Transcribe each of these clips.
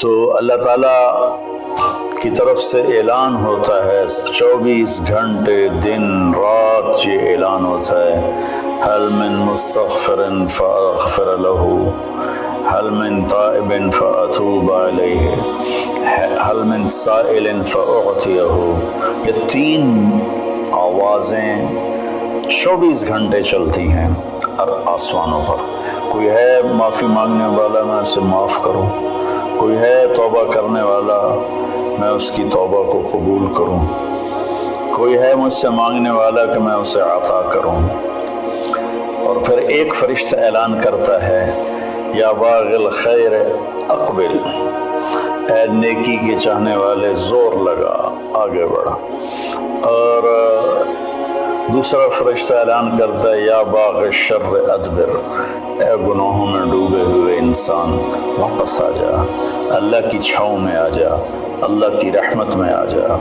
تو اللہ تعالیٰ کی طرف سے اعلان ہوتا ہے، 24 گھنٹے دن رات یہ اعلان ہوتا ہے، هل من مستغفر فاغفر له، هل من تائب فاتوب علیہ، هل من سائل فاعطیہ۔ یہ 3 آوازیں 24 گھنٹے چلتی ہیں آسمانوں پر۔ کوئی ہے معافی مانگنے والا، میں اسے معاف کروں، کوئی ہے توبہ کرنے والا، میں اس کی توبہ کو قبول کروں، کوئی ہے مجھ سے مانگنے والا کہ میں اسے عطا کروں۔ اور پھر ایک فرشتہ اعلان کرتا ہے، یا باغ الخیر اقبل، اے نیکی کے چاہنے والے زور لگا، آگے بڑھا۔ اور دوسرا فرشتہ اعلان کرتا ہے، یا باغ الشر ادبر، اے گناہوں میں ڈوبے ہوئے انسان واپس آ جا، اللہ کی چھاؤں میں آ جا، اللہ کی رحمت میں آ جا،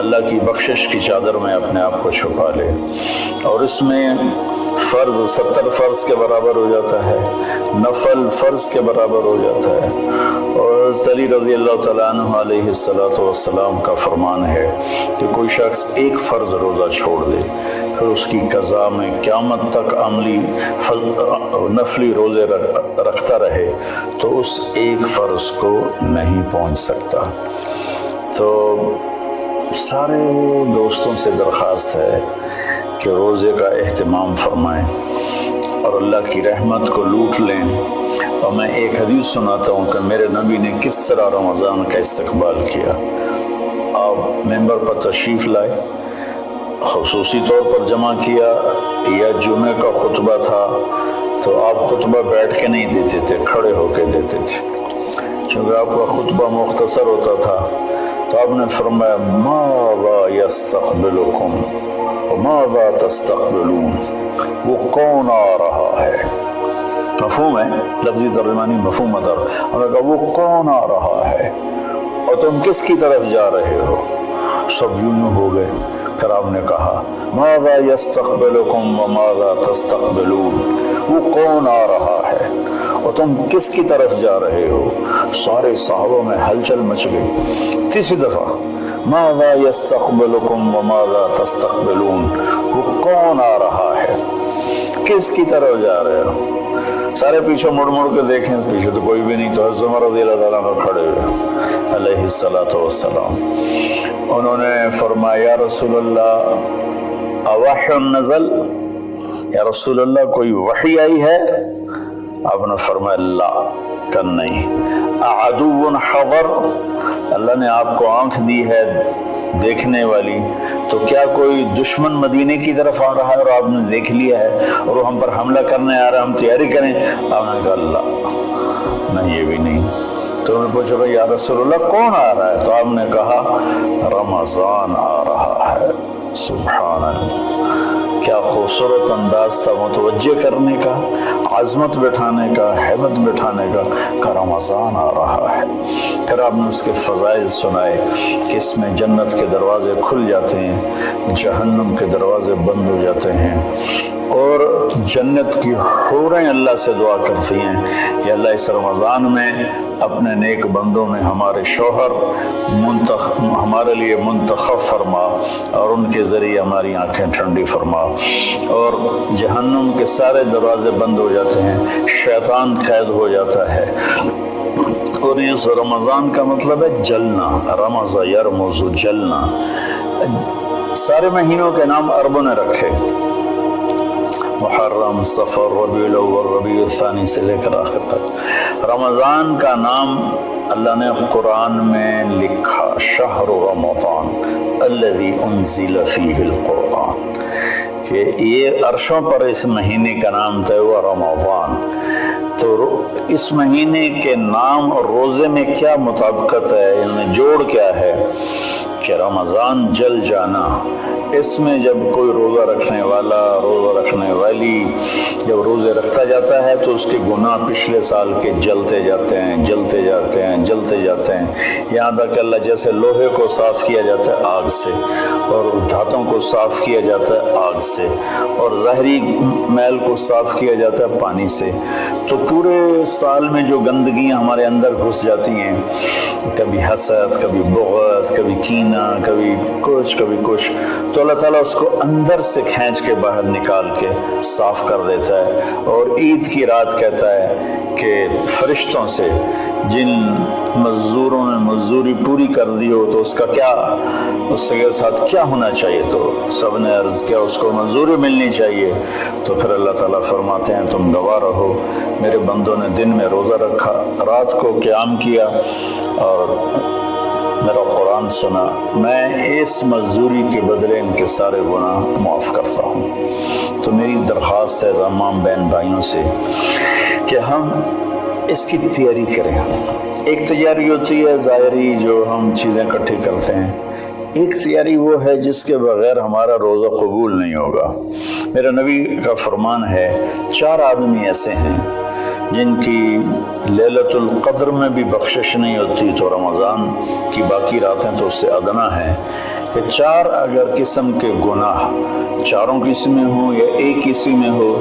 اللہ کی بخشش کی چادر میں اپنے آپ کو چھپا لے۔ اور اس میں فرض 70 فرض کے برابر ہو جاتا ہے، نفل فرض کے برابر ہو جاتا ہے۔ اور علی رضی اللہ تعالیٰ عنہ علیہ السلام کا فرمان ہے کہ کوئی شخص ایک فرض روزہ چھوڑ دے، پھر اس کی قضا میں قیامت تک عملی نفلی روزے رکھتا رہے تو اس ایک فرض کو نہیں پہنچ سکتا۔ تو سارے دوستوں سے درخواست ہے کہ روزے کا اہتمام فرمائیں اور اللہ کی رحمت کو لوٹ لیں۔ اور میں ایک حدیث سناتا ہوں کہ میرے نبی نے کس طرح رمضان کا استقبال کیا۔ آپ ممبر پر تشریف لائے، خصوصی طور پر جمع کیا، یا جمعہ کا خطبہ تھا تو آپ خطبہ بیٹھ کے نہیں دیتے تھے، کھڑے ہو کے دیتے تھے، چونکہ آپ کا خطبہ مختصر ہوتا تھا۔ تو آپ نے فرمایا، ماذا یستقبلکم وماذا تستقبلون، وہ کون آ رہا ہے؟ مفہوم ہے، لفظی ترجمانی مفہوم مدر۔ انہوں نے کہا وہ کون آ رہا ہے اور تم کس کی طرف جا رہے ہو؟ سب یوں ہو گئے۔ پھر آپ نے کہا، ماذا یستقبلکم وماذا تستقبلون، وہ کون آ رہا ہے اور تم کس کی طرف جا رہے ہو؟ سارے صحابہ میں ہلچل مچ گئی۔ تیسری دفعہ، ماذا یستقبلکم وماذا تستقبلون، وہ کون آ رہا ہے، کس کی طرف جا رہے ہو؟ سارے پیچھے مڑ مڑ کے دیکھیں، پیچھے تو کوئی بھی نہیں، تو حضرت عمر رضی اللہ تعالیٰ عنہ کھڑے ہوئے علیہ السلام۔ انہوں نے فرمایا، یا رسول اللہ اوحی نزل، یا رسول اللہ کوئی وحی آئی ہے؟ آپ نے فرمایا لا، کہ نہیں۔ اعدو حضر، اللہ نے آپ کو آنکھ دی ہے دیکھنے والی، تو کیا کوئی دشمن مدینے کی طرف آ رہا ہے اور آپ نے دیکھ لیا ہے اور وہ ہم پر حملہ کرنے آ رہا ہے، ہم تیاری کریں؟ آپ نے کہا اللہ، نہیں، یہ بھی نہیں۔ تو انہوں نے پوچھا، بھائی یا رسول اللہ کون آ رہا ہے؟ تو آپ نے کہا رمضان آ رہا ہے۔ سبحان اللہ، کیا خوبصورت انداز تھا متوجہ کرنے کا، عظمت بٹھانے کا، ہیبت بٹھانے کا، کہ رمضان آ رہا ہے۔ پھر آپ نے اس کے فضائل سنائے کہ اس میں جنت کے دروازے کھل جاتے ہیں، جہنم کے دروازے بند ہو جاتے ہیں، اور جنت کی حوریں اللہ سے دعا کرتی ہیں کہ اللہ اس رمضان میں اپنے نیک بندوں میں ہمارے شوہر ہمارے لیے منتخب فرما اور ان کے ذریعے ہماری آنکھیں ٹھنڈی فرما۔ اور جہنم کے سارے دروازے بند ہو جاتے ہیں، شیطان قید ہو جاتا ہے۔ اور اس رمضان کا مطلب ہے جلنا، رمض یرمز، جلنا۔ سارے مہینوں کے نام عربوں نے رکھے، محرم، صفر، ربیع الاول، ربیع الثانی سے لے کر آخر تک۔ رمضان کا نام اللہ نے قرآن میں لکھا، شہر رمضان الذی انزل فیہ القرآن، کہ یہ عرشوں پر اس مہینے کا نام طے ہوا رمضان۔ تو اس مہینے کے نام اور روزے میں کیا مطابقت ہے، ان میں جوڑ کیا ہے؟ کہ رمضان جل جانا، اس میں جب کوئی روزہ رکھنے والا روزہ رکھنے والی جب روزے رکھتا جاتا ہے تو اس کے گناہ پچھلے سال کے جلتے جاتے ہیں جلتے جاتے ہیں جلتے جاتے ہیں، یہاں تک اللہ جیسے لوہے کو صاف کیا جاتا ہے آگ سے، اور دھاتوں کو صاف کیا جاتا ہے آگ سے، اور ظاہری میل کو صاف کیا جاتا ہے پانی سے، تو پورے سال میں جو گندگیاں ہمارے اندر گھس جاتی ہیں، کبھی حسد، کبھی بغض، کبھی کینہ، کبھی کچھ کبھی کچھ، تو اللہ تعالیٰ اس کو اندر سے کھینچ کے باہر نکال کے صاف کر دیتا ہے۔ اور عید کی رات کہتا ہے کہ فرشتوں سے جن مزدوروں نے مزدوری پوری کر دی ہو تو اس کا کیا، اس کے ساتھ کیا ہونا چاہیے، تو سب نے عرض کیا اس کو مزدوری ملنی چاہیے، تو پھر اللہ تعالیٰ فرماتے ہیں تم گواہ رہو، میرے بندوں نے دن میں روزہ رکھا، رات کو قیام کیا اور میرا قرآن سنا، میں اس مزدوری کے بدلے ان کے سارے گناہ معاف کرتا ہوں۔ تو میری درخواست ہے تمام بہن بھائیوں سے کہ ہم اس کی تیاری کریں۔ ایک تیاری ہوتی ہے ظاہری جو ہم چیزیں اکٹھی کرتے ہیں، ایک تیاری وہ ہے جس کے بغیر ہمارا روزہ قبول نہیں ہوگا۔ میرا نبی کا فرمان ہے 4 آدمی ایسے ہیں جن کی لیلۃ القدر میں بھی بخشش نہیں ہوتی تو رمضان کی باقی راتیں تو اس سے ادنا ہیں، کہ 4 اگر قسم کے گناہ چاروں کسی میں ہوں یا ایک کسی میں ہو،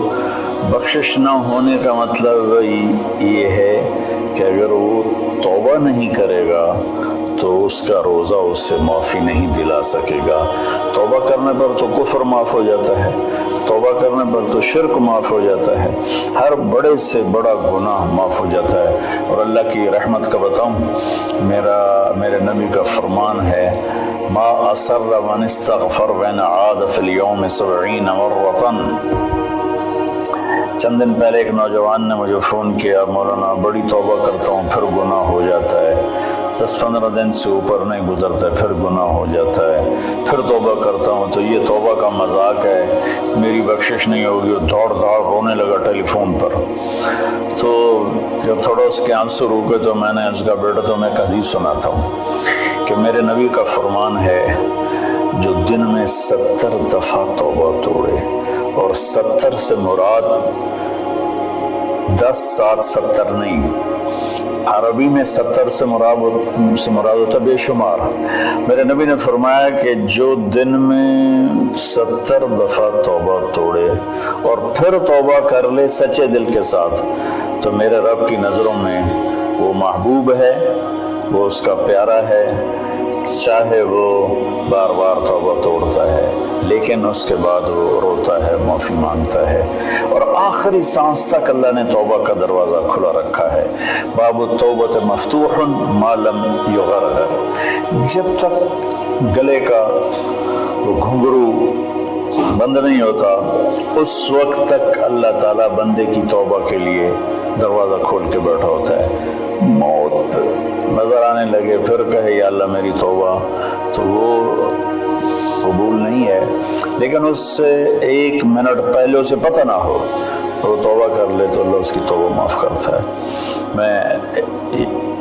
بخشش نہ ہونے کا مطلب یہ ہے کہ اگر وہ توبہ نہیں کرے گا تو اس کا روزہ اس سے معافی نہیں دلا سکے گا۔ توبہ کرنے پر تو کفر معاف ہو جاتا ہے، توبہ کرنے پر تو شرک معاف ہو جاتا ہے، ہر بڑے سے بڑا گناہ معاف ہو جاتا ہے۔ اور اللہ کی رحمت کا بتاؤں، میرے نبی کا فرمان ہے ما اصر من استغفر وین عاد فی اليوم 70 مرۃ۔ چند دن پہلے ایک نوجوان نے مجھے فون کیا، مولانا بڑی توبہ کرتا ہوں پھر گناہ ہو جاتا ہے، 10-15 دن سے اوپر نہیں گزرتا ہے پھر گناہ ہو جاتا ہے، پھر توبہ کرتا ہوں تو یہ توبہ کا مذاق ہے، میری بخشش نہیں ہوگی۔ وہ دوڑ رونے لگا ٹیلی فون پر۔ تو جب تھوڑا اس کے آنسو روکے تو میں نے اس کا بیٹا تو میں ایک حدیث سناتا ہوں کہ میرے نبی کا فرمان ہے جو دن میں 70 دفعہ توبہ توڑے، اور 70 سے مراد 10 7 70 نہیں، عربی میں 70 سے مراد ہوتا بے شمار۔ میرے نبی نے فرمایا کہ جو دن میں 70 دفعہ توبہ توڑے اور پھر توبہ کر لے سچے دل کے ساتھ، تو میرے رب کی نظروں میں وہ محبوب ہے، وہ اس کا پیارا ہے، چاہے وہ بار بار توبہ توڑتا ہے لیکن اس کے بعد وہ روتا ہے، معافی مانگتا ہے، اور آخری سانس تک اللہ نے توبہ کا دروازہ کھلا رکھا ہے۔ باب التوبۃ مفتوح ما لم یغرغر، جب تک گلے کا وہ گھنگرو بند نہیں ہوتا اس وقت تک اللہ تعالیٰ بندے کی توبہ کے لیے دروازہ کھول کے بیٹھا ہوتا ہے۔ موت نظر آنے لگے پھر کہے یا اللہ میری توبہ، تو وہ قبول نہیں ہے، لیکن اس سے 1 منٹ پہلے اسے پتہ نہ ہو تو وہ توبہ کر لے تو اللہ اس کی توبہ معاف کرتا ہے۔ میں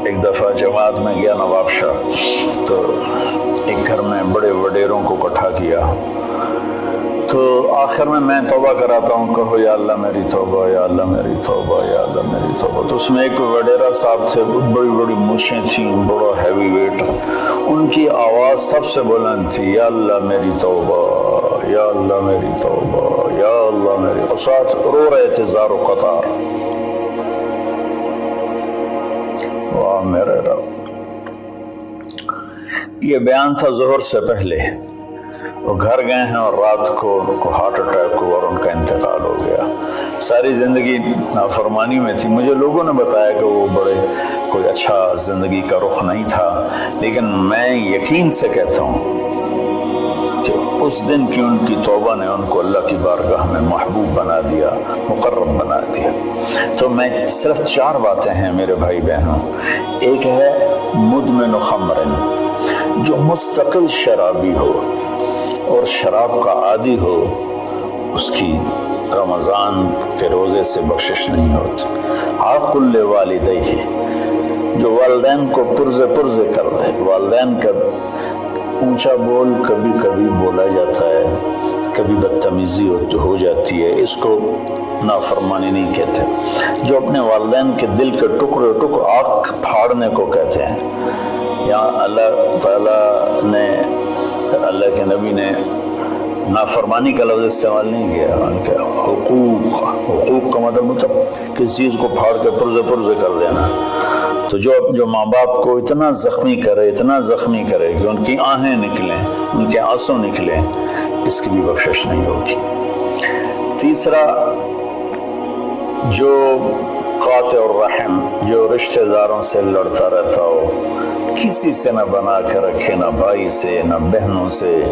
ایک دفعہ جماعت میں گیا نواب شاہ، تو ایک گھر میں بڑے وڈیروں کو اکٹھا کیا، تو آخر میں توبہ کراتا ہوں، کہو یا اللہ میری توبہ، یا اللہ میری توبہ، یا اللہ میری توبہ۔ تو اس میں ایک وڈیرا صاحب تھے، بڑی بڑی مونچھیں تھیں، بڑا ہیوی ویٹ، ان کی آواز سب سے بلند تھی، یا اللہ میری توبہ، یا اللہ میری توبہ، یا اللہ میری، اور ساتھ رو رہے تھے زار و قطار۔ واہ میرے رب، یہ بیان تھا ظہر سے پہلے۔ وہ گھر گئے ہیں اور رات کو ان کو ہارٹ اٹیک ہوا اور ان کا انتقال ہو گیا۔ ساری زندگی نافرمانی میں تھی، مجھے لوگوں نے بتایا کہ وہ بڑے کوئی اچھا زندگی کا رخ نہیں تھا، لیکن میں یقین سے کہتا ہوں کہ اس دن کی ان کی توبہ نے ان کو اللہ کی بارگاہ میں محبوب بنا دیا، مقرب بنا دیا۔ تو میں صرف 4 باتیں ہیں میرے بھائی بہنوں۔ ایک ہے مدمن خمر، جو مستقل شرابی ہو اور شراب کا عادی ہو، اس کی رمضان کے روزے سے بخشش نہیں ہوتی۔ عاقل لوالدیہ، جو والدین کو پرزے کر دے، والدین کا اونچا بول کبھی کبھی بولا جاتا ہے، کبھی بدتمیزی ہو جاتی ہے، اس کو نافرمانی نہیں کہتے۔ جو اپنے والدین کے دل کے ٹکڑے آنکھ پھاڑنے کو کہتے ہیں، یہاں اللہ تعالیٰ نے، اللہ کے نبی نے نافرمانی کا لفظ استعمال نہیں کیا، بلکہ حقوق کا مطلب کسی چیز کو پھاڑ کے پرزے کر دینا۔ تو جو ماں باپ کو اتنا زخمی کرے کہ ان کی آہیں نکلیں، ان کے آنسو نکلیں، اس کی بھی بخشش نہیں ہوگی۔ تیسرا، جو قاطع الرحم، جو رشتہ داروں سے لڑتا رہتا ہو، کسی سے نہ بنا کے رکھے، نہ بھائی سے، نہ بہنوں سے،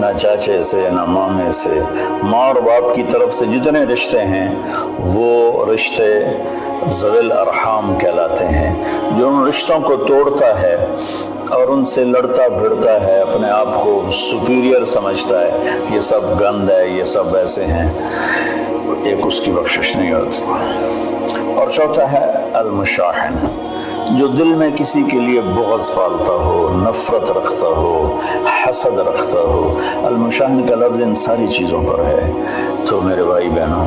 نہ چاچے سے، نہ مامے سے، ماں اور باپ کی طرف سے جتنے رشتے ہیں وہ رشتے ذوی الارحام کہلاتے ہیں۔ جو ان رشتوں کو توڑتا ہے اور ان سے لڑتا بھڑتا ہے، اپنے آپ کو سپیریئر سمجھتا ہے، یہ سب گند ہے، یہ سب ایسے ہیں، ایک اس کی بخشش نہیں ہوتی۔ اور چوتھا ہے المشاحن، جو دل میں کسی کے لیے بغض پالتا ہو، نفرت رکھتا ہو، حسد رکھتا ہو۔ المشاحن کا لفظ ان ساری چیزوں پر ہے۔ تو میرے بھائی بہنوں،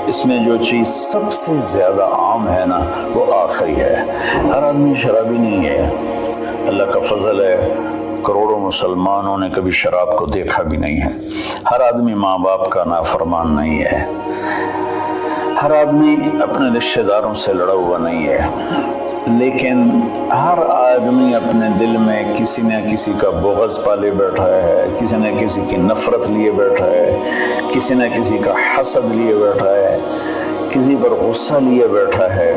اس میں جو چیز سب سے زیادہ عام ہے نا، وہ آخری ہے۔ ہر آدمی شرابی نہیں ہے، اللہ کا فضل ہے، کروڑوں مسلمانوں نے کبھی شراب کو دیکھا بھی نہیں ہے۔ ہر آدمی ماں باپ کا نافرمان نہیں ہے، ہر آدمی اپنے رشتہ داروں سے لڑا ہوا نہیں ہے، لیکن ہر آدمی اپنے دل میں کسی نہ کسی کا بغض پالے بیٹھا ہے، کسی نہ کسی کی نفرت لیے بیٹھا ہے، کسی نہ کسی کا حسد لیے بیٹھا ہے، کسی پر غصہ لیے بیٹھا ہے۔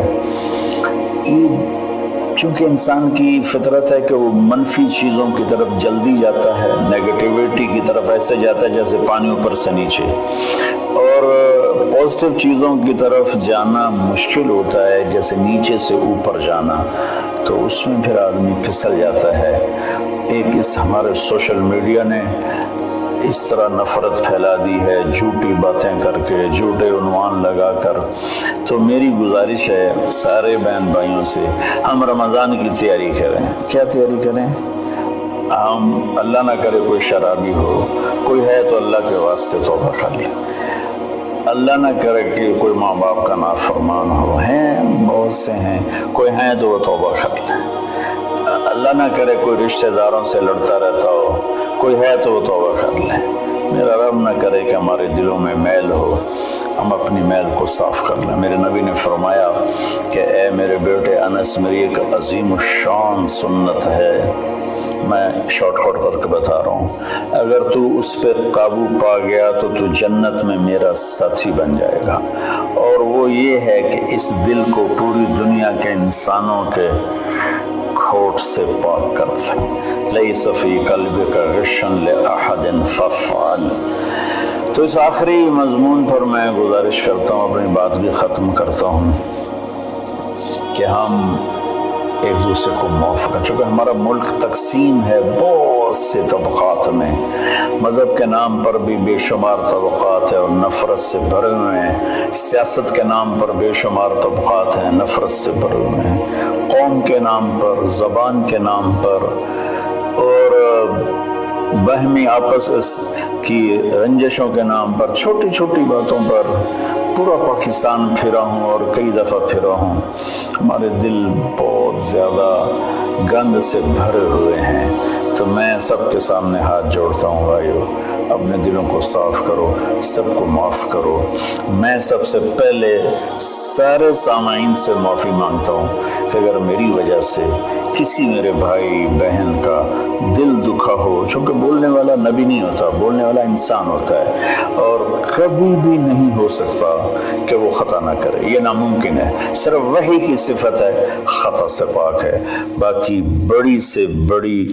چونکہ انسان کی فطرت ہے کہ وہ منفی چیزوں کی طرف جلدی جاتا ہے، نیگیٹیویٹی کی طرف ایسے جاتا ہے جیسے پانی اوپر سے نیچے، اور پازیٹیو چیزوں کی طرف جانا مشکل ہوتا ہے جیسے نیچے سے اوپر جانا۔ تو اس میں پھر آدمی پھسل جاتا ہے۔ ایک اس ہمارے سوشل میڈیا نے اس طرح نفرت پھیلا دی ہے، جھوٹی باتیں کر کے، جھوٹے عنوان لگا کر۔ تو میری گزارش ہے سارے بہن بھائیوں سے، ہم رمضان کی تیاری کریں۔ کیا تیاری کریں؟ ہم اللہ نہ کرے کوئی شرابی ہو، کوئی ہے تو اللہ کے واسطے توبہ کر لے۔ اللہ نہ کرے کہ کوئی ماں باپ کا نافرمان ہو، ہیں بہت سے ہیں، کوئی ہیں تو وہ توبہ کر لے۔ اللہ نہ کرے کوئی رشتہ داروں سے لڑتا رہتا ہو، کوئی ہے تو وہ توبہ کر لے۔ میرا رب نہ کرے کہ ہمارے دلوں میں میل ہو، ہم اپنی میل کو صاف کر لیں۔ میرے نبی نے فرمایا کہ اے میرے بیٹے انس، میری ایک عظیم الشان سنت ہے، میں شارٹ کٹ کر کے بتا رہا ہوں، اگر تو اس پہ قابو پا گیا تو تو جنت میں میرا ساتھی بن جائے گا۔ اور وہ یہ ہے کہ اس دل کو پوری دنیا کے انسانوں کے کھوٹ سے پاک کرتا ہے۔ لیس فی قلبک غش لأحد فافعل۔ تو اس آخری مضمون پر میں گزارش کرتا ہوں، اپنی بات بھی ختم کرتا ہوں، کہ ہم ایک دوسرے کو معاف کریں۔ چونکہ ہمارا ملک تقسیم ہے بہت سے طبقات میں، مذہب کے نام پر بھی بے شمار طبقات ہیں اور نفرت سے بھرے ہوئے ہیں، سیاست کے نام پر بے شمار طبقات ہیں، نفرت سے بھرے ہوئے ہیں، قوم کے نام پر، زبان کے نام پر، اور باہمی آپس کی رنجشوں کے نام پر، چھوٹی چھوٹی باتوں پر پورا پاکستان پھرا ہوں اور کئی دفعہ پھرا ہوں۔ ہمارے دل بہت زیادہ گند سے بھرے ہوئے ہیں۔ تو میں سب کے سامنے ہاتھ جوڑتا ہوں، بھائیو اپنے دلوں کو صاف کرو، سب کو معاف کرو۔ میں سب سے پہلے سارے سامعین سے معافی مانگتا ہوں کہ اگر میری وجہ سے کسی میرے بھائی بہن کا دل دکھا ہو، چونکہ بولنے والا نبی نہیں ہوتا، بولنے والا انسان ہوتا ہے، اور کبھی بھی نہیں ہو سکتا کہ وہ خطا نہ کرے، یہ ناممکن ہے۔ صرف وحی کی صفت ہے، خطا سے پاک ہے۔ باقی بڑی سے بڑی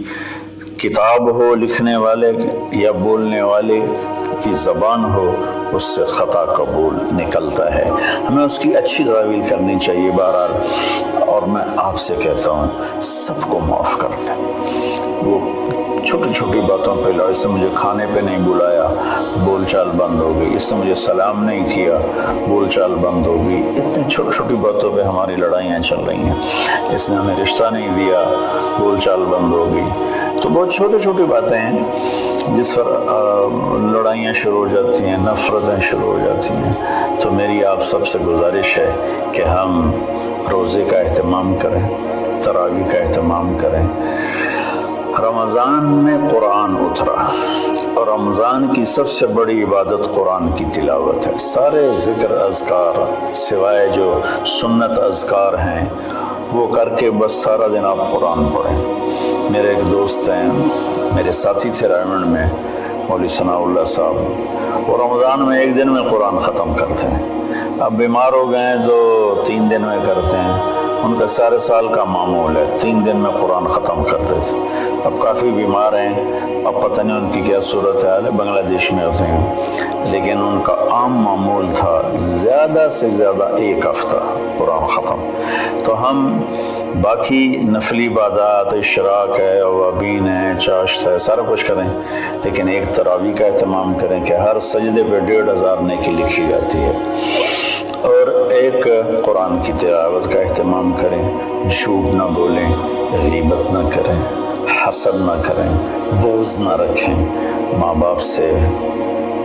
کتاب ہو لکھنے والے یا بولنے والے کی زبان ہو، اس سے خطا قبول نکلتا ہے۔ ہمیں اس کی اچھی تعویل کرنی چاہیے بہرحال۔ اور میں آپ سے کہتا ہوں سب کو معاف کر دیں۔ وہ چھوٹی چھوٹی باتوں پہ لڑ، اس نے مجھے کھانے پہ نہیں بلایا، بول چال بند ہو گئی، اس نے مجھے سلام نہیں کیا، بول چال بند ہو گئی۔ اتنی چھوٹی چھوٹی باتوں پہ ہماری لڑائیاں چل رہی ہیں۔ اس نے ہمیں رشتہ نہیں دیا، بول چال بند ہو گئی۔ تو بہت چھوٹی چھوٹی باتیں ہیں جس پر لڑائیاں شروع ہو جاتی ہیں، نفرتیں شروع ہو جاتی ہیں. تو میری آپ سب سے گزارش ہے کہ ہم روزے کا اہتمام کریں، تراویح کا اہتمام کریں. رمضان میں قرآن اترا اور رمضان کی سب سے بڑی عبادت قرآن کی تلاوت ہے. سارے ذکر اذکار سوائے جو سنت اذکار ہیں وہ کر کے بس سارا دن آپ قرآن پڑھیں. میرے ایک دوست ہیں، میرے ساتھی تھے رائمنڈ میں، مولوی ثناء اللہ صاحب، وہ رمضان میں ایک دن میں قرآن ختم کرتے ہیں. اب بیمار ہو گئے ہیں تو 3 دن میں کرتے ہیں. ان کا سارے سال کا معمول ہے 3 دن میں قرآن ختم کرتے تھے. اب کافی بیمار ہیں، اب پتہ نہیں ان کی کیا صورت حال ہے، بنگلہ دیش میں ہوتے ہیں، لیکن ان کا عام معمول تھا زیادہ سے زیادہ 1 ہفتہ قرآن ختم. تو ہم باقی نفلی عبادات، اشراق ہے، اوابین ہے، چاشت ہے، سارا کچھ کریں، لیکن ایک تراویح کا اہتمام کریں کہ ہر سجدے پہ 1500 نیکی لکھی جاتی ہے. اور ایک قرآن کی تلاوت کا اہتمام کریں. جھوٹ نہ بولیں، غیبت نہ کریں، حسد نہ کریں، بغض نہ رکھیں، ماں باپ سے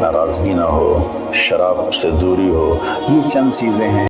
ناراضگی نہ ہو، شراب سے دوری ہو. یہ چند چیزیں ہیں